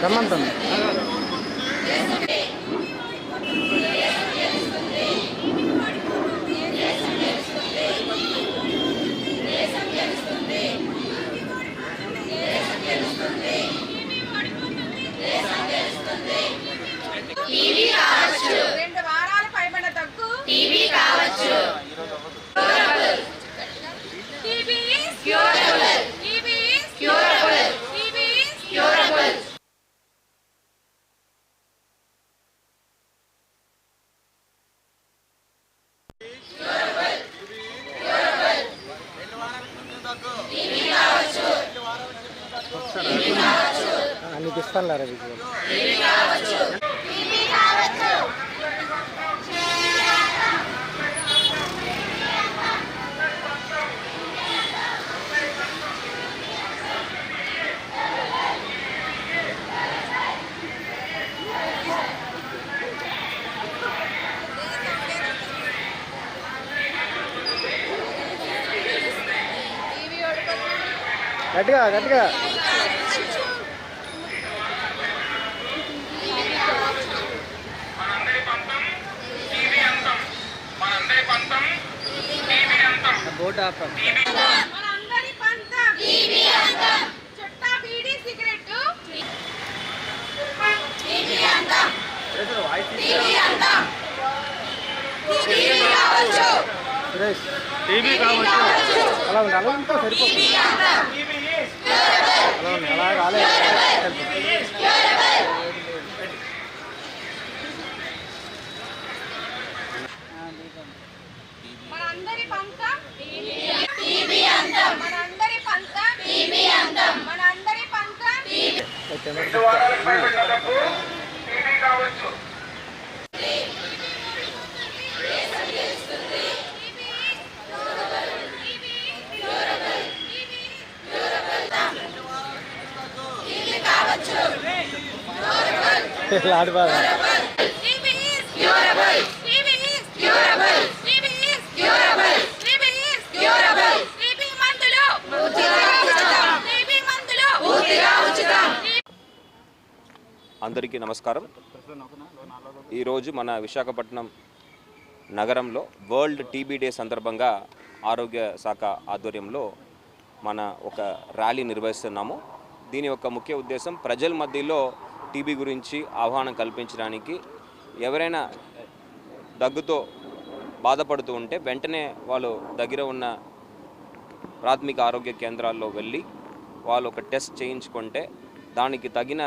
రమ్మంటుంది. టీవీ కావచ్చు, 2 వారాల పైబడిన దగ్గు టీవీ కావచ్చు. TV is curable. TV is curable. TV is curable. నీకు ఇస్తాను లేరా గట్టిగా గట్టిగా. బోట్ ఆపం. మనందరి పంతం టీవీ అంతం. చుట్టా బీడీ సిగరెట్ టీవీ అంతం. టీవీ అంతం. టీవీ కావచ్చు. సురేష్ టీవీ కావచ్చు. అలా ఉంది, అలా ఉంటే సరిపోతుంది. అలా ఉంది, అలా రాలేదు. మనందరి పంతం టీవీ అంతం. మనందరి పంతం టీవీ అంతం. మనందరి పంతం టీవీ కావచ్చు. లాడిబాగా అందరికీ నమస్కారం. ఈరోజు మన విశాఖపట్నం నగరంలో వరల్డ్ టీబీ డే సందర్భంగా ఆరోగ్య శాఖ ఆధ్వర్యంలో మన ఒక ర్యాలీ నిర్వహిస్తున్నాము. దీని యొక్క ముఖ్య ఉద్దేశం ప్రజల మధ్యలో టీబీ గురించి అవగాహన కల్పించడానికి. ఎవరైనా దగ్గుతో బాధపడుతూ ఉంటే వెంటనే వాళ్ళు దగ్గర ఉన్న ప్రాథమిక ఆరోగ్య కేంద్రాల్లో వెళ్ళి వాళ్ళు ఒక టెస్ట్ చేయించుకుంటే దానికి తగిన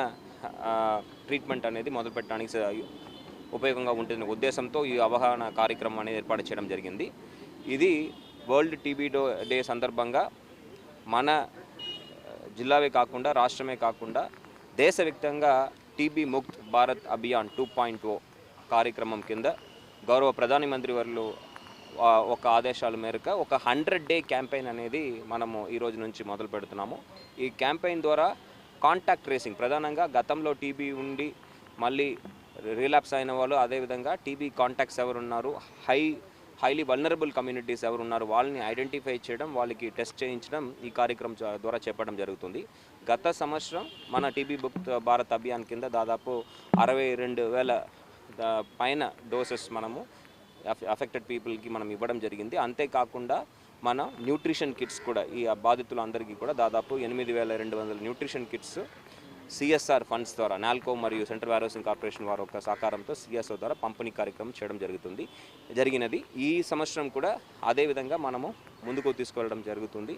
ట్రీట్మెంట్ అనేది మొదలుపెట్టడానికి ఉపయోగంగా ఉంటుందనే ఉద్దేశంతో ఈ అవగాహన కార్యక్రమం అనేది ఏర్పాటు చేయడం జరిగింది. ఇది వరల్డ్ టీబీ డే సందర్భంగా మన జిల్లావే కాకుండా రాష్ట్రమే కాకుండా దేశవ్యాప్తంగా టీబీ ముక్త్ భారత్ అభియాన్ 2.0 కార్యక్రమం కింద గౌరవ ప్రధానమంత్రి వారు ఒక ఆదేశాల మేరకు ఒక 100-డే క్యాంపెయిన్ అనేది మనము ఈ రోజు నుంచి మొదలు పెడుతున్నాము. ఈ క్యాంపెయిన్ ద్వారా కాంటాక్ట్ ట్రేసింగ్, ప్రధానంగా గతంలో టీబీ ఉండి మళ్ళీ రిలాప్స్ అయిన వాళ్ళు, అదేవిధంగా టీబీ కాంటాక్ట్స్ ఎవరున్నారు, హైలీ వల్నరబుల్ కమ్యూనిటీస్ ఎవరున్నారు, వాళ్ళని ఐడెంటిఫై చేయడం, వాళ్ళకి టెస్ట్ చేయించడం ఈ కార్యక్రమం ద్వారా చెప్పడం జరుగుతుంది. గత సంవత్సరం మన టీబీ ముక్త్ భారత్ అభియాన్ కింద దాదాపు 62,000 పైన డోసెస్ మనము అఫెక్టెడ్ పీపుల్కి మనం ఇవ్వడం జరిగింది. అంతేకాకుండా మన న్యూట్రిషన్ కిట్స్ కూడా ఈ బాధితులందరికీ కూడా దాదాపు 8,200 న్యూట్రిషన్ కిట్స్ సిఎస్ఆర్ ఫండ్స్ ద్వారా నాల్కో మరియు సెంట్రల్ వారోసింగ్ కార్పొరేషన్ వారి యొక్క సహకారంతో సిఎస్ఓ ద్వారా పంపిణీ కార్యక్రమం చేయడం జరిగినది. ఈ సంవత్సరం కూడా అదేవిధంగా మనము ముందుకు తీసుకెళ్ళడం జరుగుతుంది.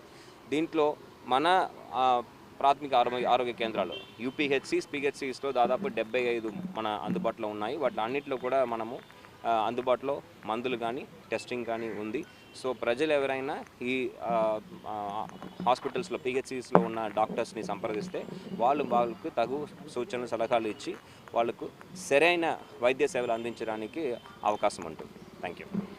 దీంట్లో మన ప్రాథమిక ఆరోగ్య కేంద్రాలు యూపీహెచ్సిస్, పిహెచ్సిస్లో దాదాపు 75 మన అందుబాటులో ఉన్నాయి. వాటి అన్నింటిలో కూడా మనము అందుబాటులో మందులు కానీ టెస్టింగ్ కానీ ఉంది. సో ప్రజలు ఎవరైనా ఈ హాస్పిటల్స్లో, పిహెచ్సిస్లో ఉన్న డాక్టర్స్ని సంప్రదిస్తే వాళ్ళకు తగు సూచనలు, సలహాలు ఇచ్చి వాళ్ళకు సరైన వైద్య సేవలు అందించడానికి అవకాశం ఉంటుంది. Thank you.